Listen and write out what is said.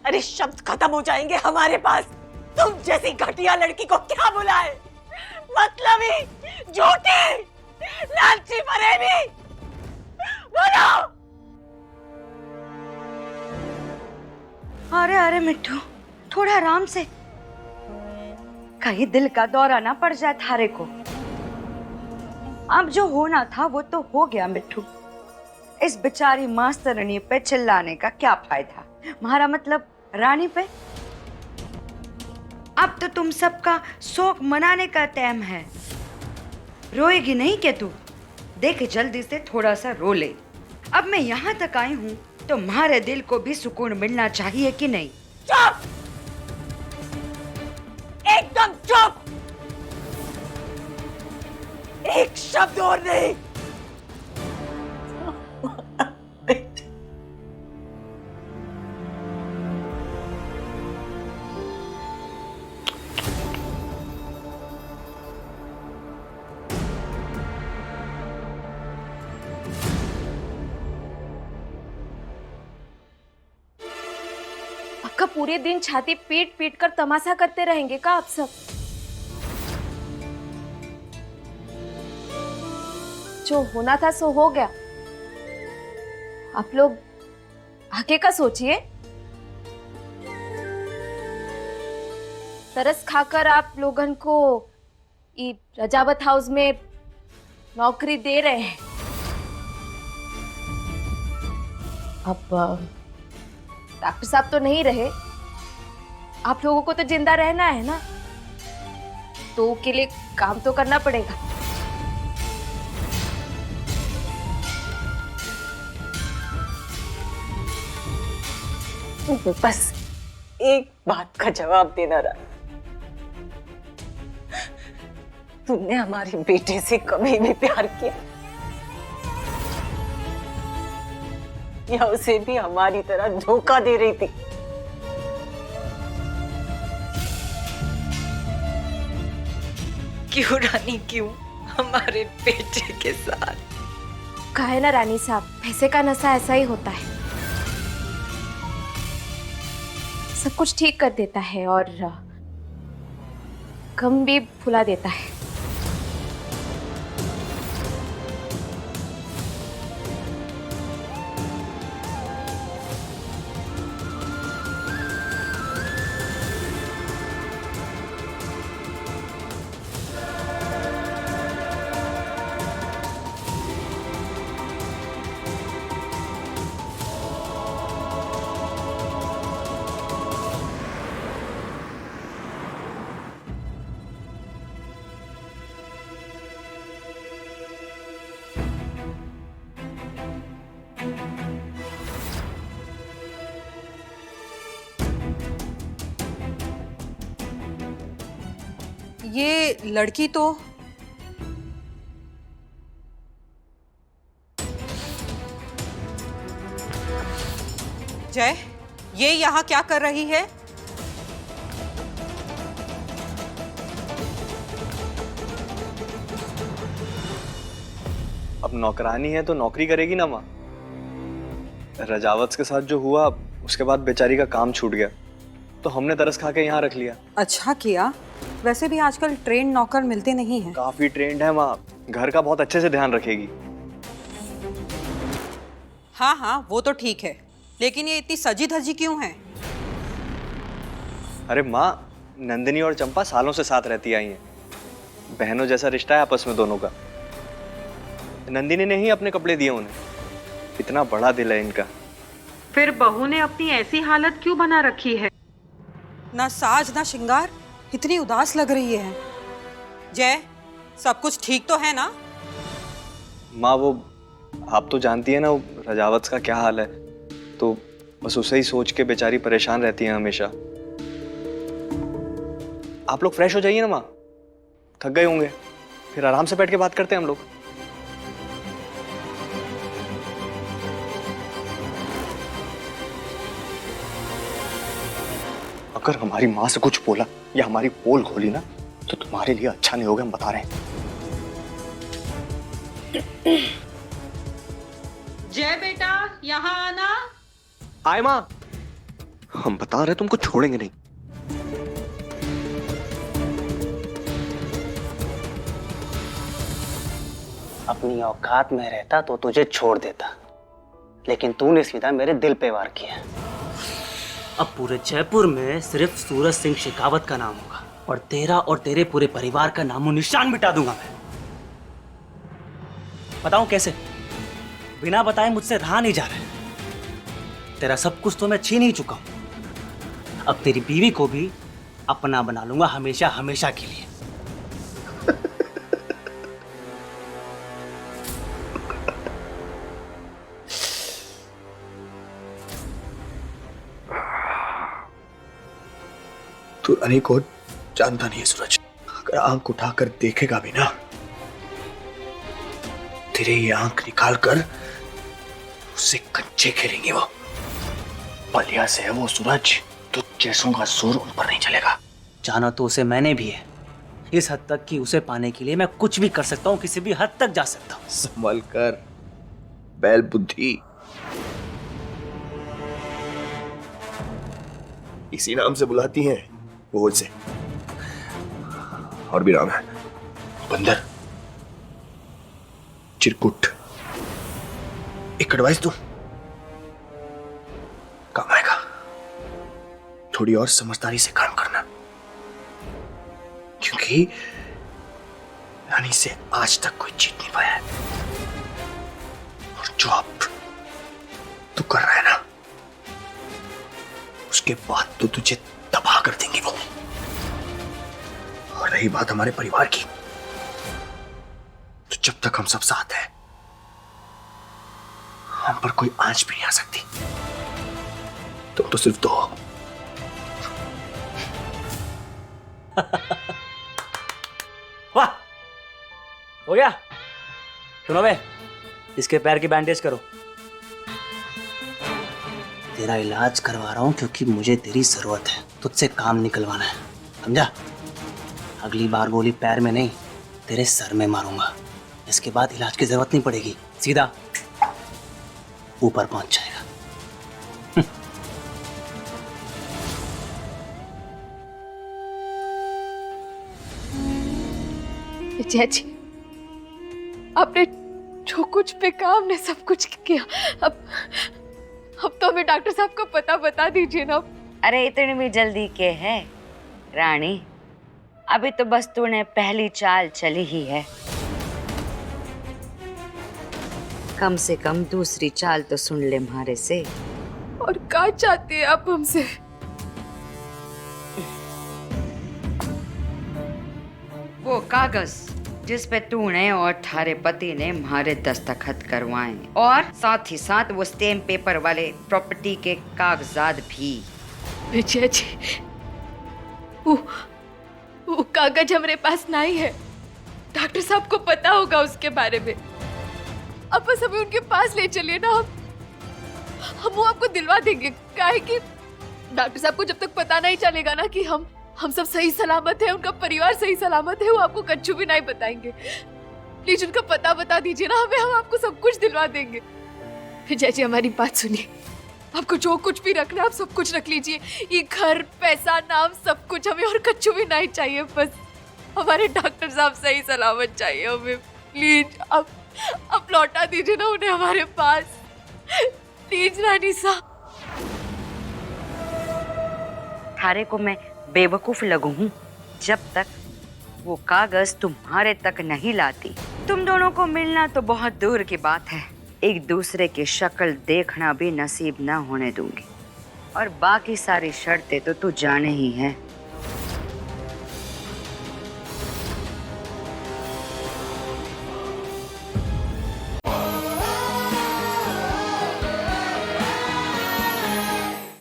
अरे शब्द खत्म हो जाएंगे हमारे पास। तुम जैसी घटिया लड़की को क्या बुलाए, मतलबी, झूठी, लालची, फरेबी। बोलो। अरे अरे मिट्टू, थोड़ा आराम से, कहीं दिल का दौरा ना पड़ जाए थारे को। अब जो होना था वो तो हो गया मिट्टू। इस बेचारी मास्तरनी पे चिल्लाने का क्या फायदा, हमारा मतलब रानी पे। अब तो तुम सबका शौक मनाने का टाइम है। रोएगी नहीं क्या तू? देख जल्दी से थोड़ा सा रो ले। अब मैं यहाँ तक आई हूँ तो तुम्हारे दिल को भी सुकून मिलना चाहिए कि नहीं? चुप, एकदम चुप, एक शब्द और नहीं। पक्का पूरे दिन छाती पीट पीट कर तमाशा करते रहेंगे का आप सब? जो होना था सो हो गया। आप लोग आगे का सोचिए। तरस खाकर आप लोगन को ये रजावत हाउस में नौकरी दे रहे हैं। अब डॉक्टर साहब तो नहीं रहे, आप लोगों को तो जिंदा रहना है ना, तो के लिए काम तो करना पड़ेगा। बस एक बात का जवाब देना रहा, तुमने हमारी बेटे से कभी भी प्यार किया या उसे भी हमारी तरह धोखा दे रही थी? क्यों रानी, क्यों हमारे बेटे के साथ? कहा है ना रानी साहब, पैसे का नशा ऐसा ही होता है, सब कुछ ठीक कर देता है और गम भी भुला देता है। ये लड़की तो जय, ये यहाँ क्या कर रही है? अब नौकरानी है तो नौकरी करेगी ना माँ। रजावत के साथ जो हुआ उसके बाद बेचारी का काम छूट गया तो हमने तरस खा के यहाँ रख लिया। अच्छा किया, वैसे भी आजकल ट्रेंड नौकर मिलते नहीं हैं। काफी ट्रेंड है माँ, घर का बहुत अच्छे से ध्यान रखेगी। हाँ हाँ वो तो ठीक है, लेकिन ये इतनी सजी धजी क्यों है? अरे माँ, नंदिनी और चंपा सालों से साथ रहती आई हैं, बहनों जैसा रिश्ता है आपस में दोनों का। नंदिनी ने ही अपने कपड़े दिए उन्हें, इतना बड़ा दिल है इनका। फिर बहू ने अपनी ऐसी हालत क्यों बना रखी है? ना साज ना श्रृंगार, इतनी उदास लग रही है। जय, सब कुछ ठीक तो है ना? माँ वो आप तो जानती है ना वो रजावत का क्या हाल है, तो बस उसे ही सोच के बेचारी परेशान रहती है हमेशा। आप लोग फ्रेश हो जाइए ना माँ, थक गए होंगे, फिर आराम से बैठ के बात करते हैं हम लोग। अगर हमारी माँ से कुछ बोला या हमारी पोल खोली ना तो तुम्हारे लिए अच्छा नहीं होगा, हम बता रहे हैं। जय बेटा, यहाँ आना। आए माँ। हम बता रहे तुमको छोड़ेंगे नहीं। अपनी औकात में रहता तो तुझे छोड़ देता, लेकिन तूने सीधा मेरे दिल पे वार किया। अब पूरे जयपुर में सिर्फ सूरज सिंह शेखावत का नाम होगा और तेरा और तेरे पूरे परिवार का नामो निशान मिटा दूंगा मैं। बताऊं कैसे? बिना बताए मुझसे रहा नहीं जा रहा है। तेरा सब कुछ तो मैं छीन ही चुका हूं। अब तेरी बीवी को भी अपना बना लूंगा हमेशा हमेशा के लिए। तू रानी को जानता नहीं है सूरज। अगर आंख उठाकर देखेगा भी ना, तेरे ये आंख निकाल कर उससे कंचे खेलेंगे वो। बलिया से है वो सूरज, तो जैसों का जोर उन पर नहीं चलेगा। जाना तो उसे मैंने भी है, इस हद तक कि उसे पाने के लिए मैं कुछ भी कर सकता हूं, किसी भी हद तक जा सकता हूं। संभल कर, बैल बुद्धि। इसी नाम से बुलाती हैं वो उसे। और भी नाम है, बंदर, चिरकुट। एक एडवाइस दूं, काम आएगा। थोड़ी और समझदारी से काम करना, क्योंकि रानी से आज तक कोई जीत नहीं पाया है। और जो अब तू कर रहा है ना, उसके बाद तो तुझे तबाह कर देंगी वो। और रही बात हमारे परिवार की, तो जब तक हम सब साथ हैं, हम पर कोई आंच भी नहीं आ सकती। तुम तो सिर्फ दो हो। वाह, हो गया। सुनो बे, इसके पैर की बैंडेज करो। तेरा इलाज करवा रहा हूं क्योंकि मुझे तेरी जरूरत है, तुझसे काम निकलवाना है, समझा? अगली बार गोली पैर में नहीं, तेरे सर में मारूंगा। इसके बाद इलाज की जरूरत नहीं पड़ेगी, सीधा ऊपर पहुंच जाएगा। विजय जी, आपने जो कुछ भी कहा, हमने सब कुछ किया। अब तो हमें डॉक्टर साहब को पता बता दीजिए ना। अरे इतनी भी जल्दी के है रानी? अभी तो बस तूने पहली चाल चली ही है। कम से कम दूसरी चाल तो सुन ले हमारे से। और क्या चाहते हैं आप हमसे? वो कागज जिस पे तूने और थारे पति ने हमारे दस्तखत करवाए, और साथ ही साथ वो स्टैम्प पेपर वाले प्रॉपर्टी के कागजात भी। विजय जी, वो कागज हमारे पास नहीं है। डॉक्टर साहब को पता होगा उसके बारे में। अब बस हमें उनके पास ले चलिए ना, हम वो आपको दिलवा देंगे। काहे कि डॉक्टर साहब को जब तक पता नहीं चलेगा ना कि हम सब सही सलामत है, उनका परिवार सही सलामत है, वो आपको कच्चू भी नहीं बताएंगे। प्लीज उनका पता बता दीजिए ना हमें, हम आपको सब कुछ दिलवा देंगे। विजय जी, हमारी बात सुनिए। आपको जो कुछ भी रखना है आप सब कुछ रख लीजिए, ये घर, पैसा, नाम, सब कुछ। हमें और कच्चू भी नहीं चाहिए, बस हमारे डॉक्टर साहब सही सलामत चाहिए हमें। प्लीज अब लौटा दीजिए ना उन्हें हमारे पास, प्लीज रानी साहब। थारे को मैं बेवकूफ लगू हूँ जब तक वो कागज तुम्हारे तक नहीं लाती। तुम दोनों को मिलना तो बहुत दूर की बात है, एक दूसरे की शक्ल देखना भी नसीब ना होने दूंगी। और बाकी सारी शर्तें तो तू जाने ही है।